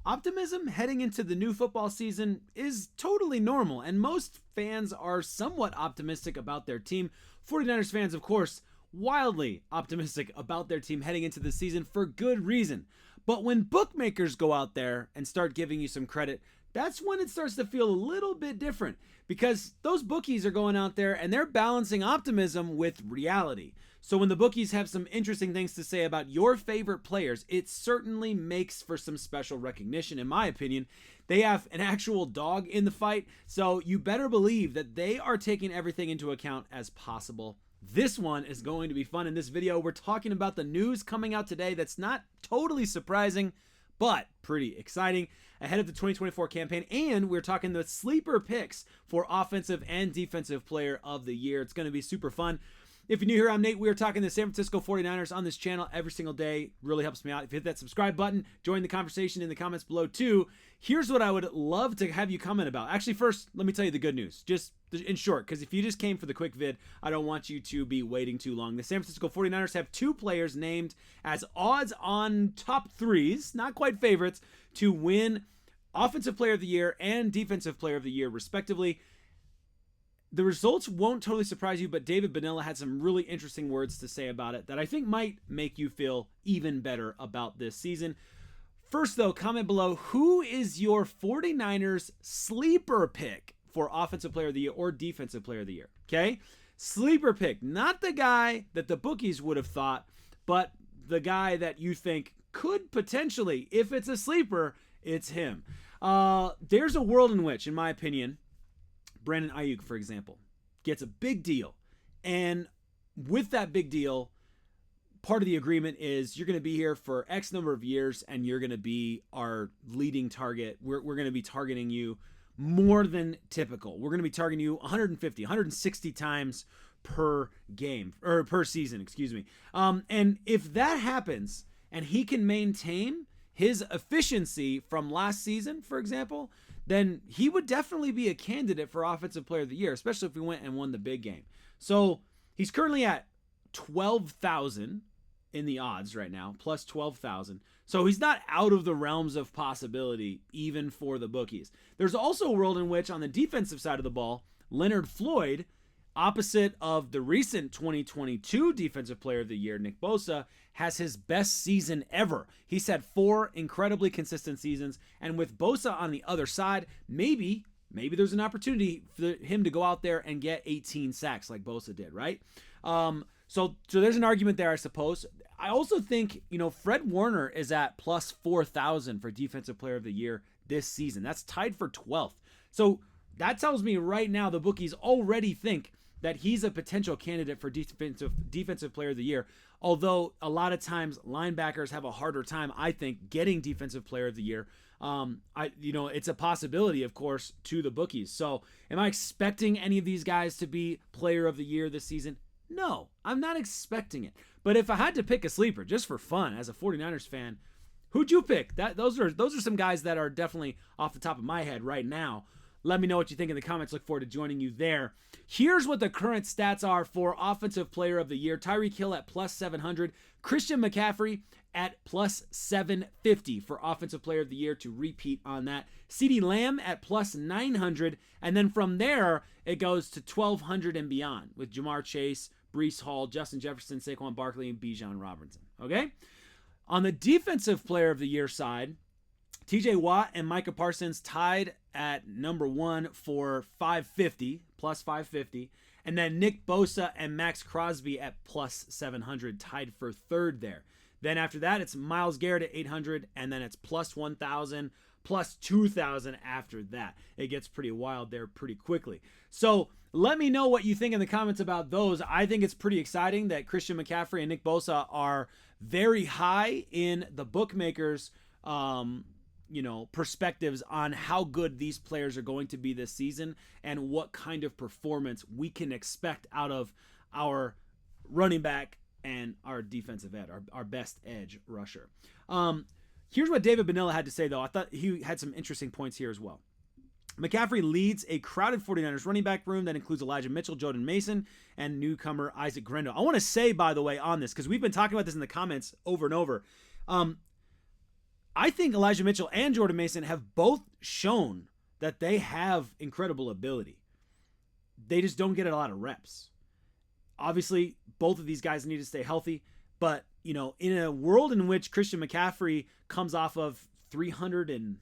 Optimism heading into the new football season is totally normal, and most fans are somewhat optimistic about their team. 49ers fans, of course, wildly optimistic about their team heading into the season for good reason. But when bookmakers go out there and start giving you some credit, that's when it starts to feel a little bit different, because those bookies are going out there and they're balancing optimism with reality. So when the bookies have some interesting things to say about your favorite players, it certainly makes for some special recognition, in my opinion. They have an actual dog in the fight, so you better believe that they are taking everything into account as possible. This one is going to be fun. In this video, we're talking about the news coming out today that's not totally surprising, but pretty exciting ahead of the 2024 campaign. And we're talking the sleeper picks for offensive and defensive player of the year. It's going to be super fun. If you're new here, I'm Nate. We are talking the San Francisco 49ers on this channel every single day. Really helps me out. If you hit that subscribe button, join the conversation in the comments below too. Here's what I would love to have you comment about. Actually, first, let me tell you the good news. Just in short, because if you just came for the quick vid, I don't want you to be waiting too long. The San Francisco 49ers have two players named as odds on top threes, not quite favorites, to win Offensive Player of the Year and Defensive Player of the Year, respectively. The results won't totally surprise you, but David Bonilla had some really interesting words to say about it that I think might make you feel even better about this season. First, though, comment below, who is your 49ers sleeper pick for Offensive Player of the Year or Defensive Player of the Year? Okay? Sleeper pick. Not the guy that the bookies would have thought, but the guy that you think could potentially, if it's a sleeper, it's him. There's a world in which, in my opinion, Brandon Ayuk, for example, gets a big deal. And with that big deal, part of the agreement is you're going to be here for X number of years and you're going to be our leading target. We're going to be targeting you more than typical. We're going to be targeting you 150, 160 times per game, or per season, excuse me. And if that happens and he can maintain his efficiency from last season, for example, then he would definitely be a candidate for Offensive Player of the Year, especially if we went and won the big game. So he's currently at 12,000 in the odds right now, plus 12,000. So he's not out of the realms of possibility, even for the bookies. There's also a world in which, on the defensive side of the ball, Leonard Floyd, opposite of the recent 2022 Defensive Player of the Year, Nick Bosa, has his best season ever. He's had 4 incredibly consistent seasons, and with Bosa on the other side, maybe there's an opportunity for him to go out there and get 18 sacks like Bosa did, right? So there's an argument there, I suppose. I also think, Fred Warner is at plus 4,000 for Defensive Player of the Year this season. That's tied for 12th. So that tells me right now the bookies already think that he's a potential candidate for defensive Player of the Year. Although a lot of times linebackers have a harder time, I think, getting Defensive Player of the Year. It's a possibility, of course, to the bookies. So am I expecting any of these guys to be Player of the Year this season? No, I'm not expecting it. But if I had to pick a sleeper, just for fun, as a 49ers fan, who'd you pick? Those are some guys that are definitely off the top of my head right now. Let me know what you think in the comments. Look forward to joining you there. Here's what the current stats are for Offensive Player of the Year. Tyreek Hill at plus 700. Christian McCaffrey at plus 750 for Offensive Player of the Year, to repeat on that. CeeDee Lamb at plus 900. And then from there, it goes to 1,200 and beyond with Jamar Chase, Breece Hall, Justin Jefferson, Saquon Barkley, and Bijan Robinson. Okay? On the Defensive Player of the Year side, TJ Watt and Micah Parsons tied at number 1 for 550, plus 550. And then Nick Bosa and Max Crosby at plus 700, tied for 3rd there. Then after that, it's Myles Garrett at 800, and then it's plus 1,000, plus 2,000 after that. It gets pretty wild there pretty quickly. So let me know what you think in the comments about those. I think it's pretty exciting that Christian McCaffrey and Nick Bosa are very high in the bookmakers' perspectives on how good these players are going to be this season and what kind of performance we can expect out of our running back and our defensive end, our best edge rusher. Here's what David Bonilla had to say, though. I thought he had some interesting points here as well. McCaffrey leads a crowded 49ers running back room that includes Elijah Mitchell, Jordan Mason, and newcomer Isaac Grendo. I want to say, by the way, on this, because we've been talking about this in the comments over and over, I think Elijah Mitchell and Jordan Mason have both shown that they have incredible ability. They just don't get a lot of reps. Obviously, both of these guys need to stay healthy, but in a world in which Christian McCaffrey comes off of 300 and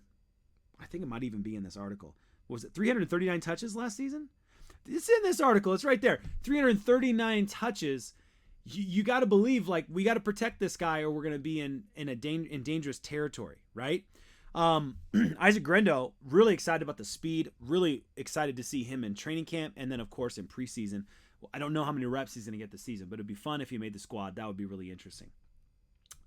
I think it might even be in this article. Was it 339 touches last season? It's in this article. It's right there. 339 touches. You got to believe, like, we got to protect this guy or we're going to be in dangerous territory, right? Isaac Grendo, really excited about the speed, really excited to see him in training camp, and then, of course, in preseason. Well, I don't know how many reps he's going to get this season, but it'd be fun if he made the squad. That would be really interesting.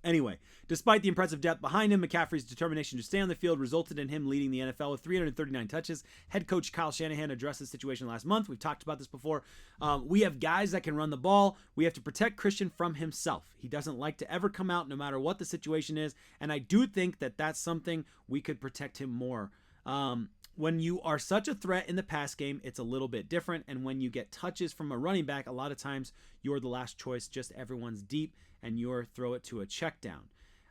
Anyway, despite the impressive depth behind him, McCaffrey's determination to stay on the field resulted in him leading the NFL with 339 touches. Head coach Kyle Shanahan addressed the situation last month. We've talked about this before. We have guys that can run the ball. We have to protect Christian from himself. He doesn't like to ever come out no matter what the situation is, and I do think that that's something we could protect him more. When you are such a threat in the pass game, it's a little bit different, and when you get touches from a running back, a lot of times you're the last choice, just everyone's deep, and you're throw it to a check down.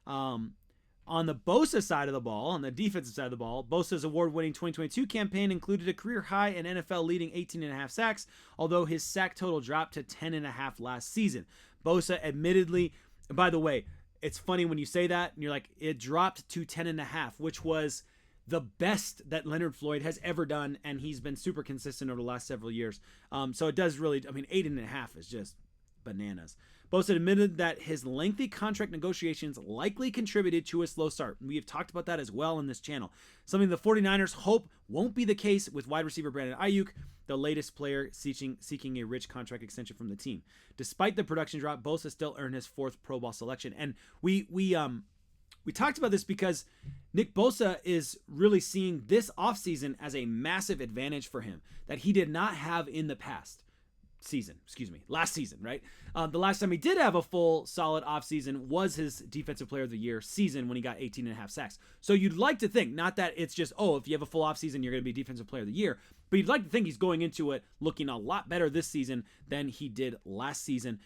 On the Bosa side of the ball, on the defensive side of the ball, Bosa's award-winning 2022 campaign included a career high and NFL-leading 18.5 sacks, although his sack total dropped to 10.5 last season. Bosa admittedly, by the way, it's funny when you say that, and you're like, it dropped to 10.5, which was the best that Leonard Floyd has ever done, and he's been super consistent over the last several years. So it does really, 8.5 is just bananas. Bosa admitted that his lengthy contract negotiations likely contributed to a slow start. We have talked about that as well in this channel. Something the 49ers hope won't be the case with wide receiver Brandon Ayuk, the latest player seeking a rich contract extension from the team. Despite the production drop, Bosa still earned his 4th Pro Bowl selection. And we talked about this because Nick Bosa is really seeing this offseason as a massive advantage for him that he did not have in the last season, right? The last time he did have a full solid offseason was his Defensive Player of the Year season when he got 18.5 sacks. So you'd like to think, not that it's just, if you have a full offseason, you're going to be Defensive Player of the Year, but you'd like to think he's going into it looking a lot better this season than he did last season,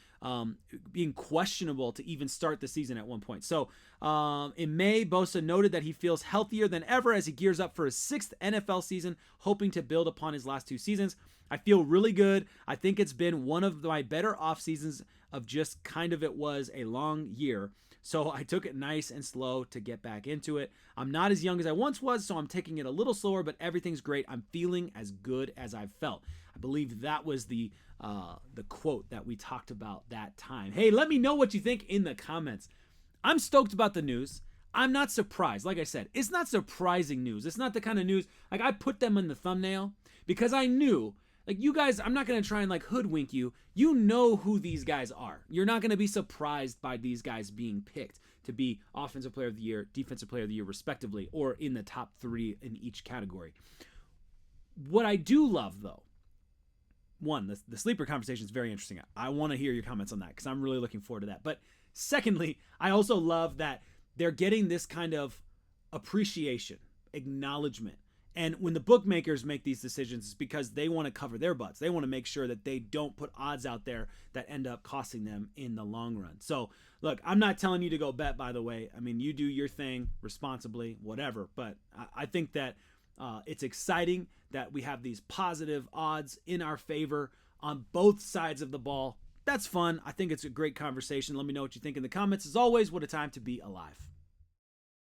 being questionable to even start the season at one point. So in May, Bosa noted that he feels healthier than ever as he gears up for his 6th NFL season, hoping to build upon his last 2 seasons. I feel really good. I think it's been one of my better off seasons of just kind of it was a long year. So I took it nice and slow to get back into it. I'm not as young as I once was, so I'm taking it a little slower, but everything's great. I'm feeling as good as I've felt. I believe that was the quote that we talked about that time. Hey, let me know what you think in the comments. I'm stoked about the news. I'm not surprised. Like I said, it's not surprising news. It's not the kind of news, like I put them in the thumbnail because I knew, like, you guys, I'm not going to try and like hoodwink you. You know who these guys are. You're not going to be surprised by these guys being picked to be Offensive Player of the Year, Defensive Player of the Year, respectively, or in the top 3 in each category. What I do love, though, one, the sleeper conversation is very interesting. I want to hear your comments on that because I'm really looking forward to that. But secondly, I also love that they're getting this kind of appreciation, acknowledgement. And when the bookmakers make these decisions, it's because they want to cover their butts. They want to make sure that they don't put odds out there that end up costing them in the long run. So, look, I'm not telling you to go bet, by the way. I mean, you do your thing responsibly, whatever. But I think that it's exciting that we have these positive odds in our favor on both sides of the ball. That's fun. I think it's a great conversation. Let me know what you think in the comments. As always, what a time to be alive.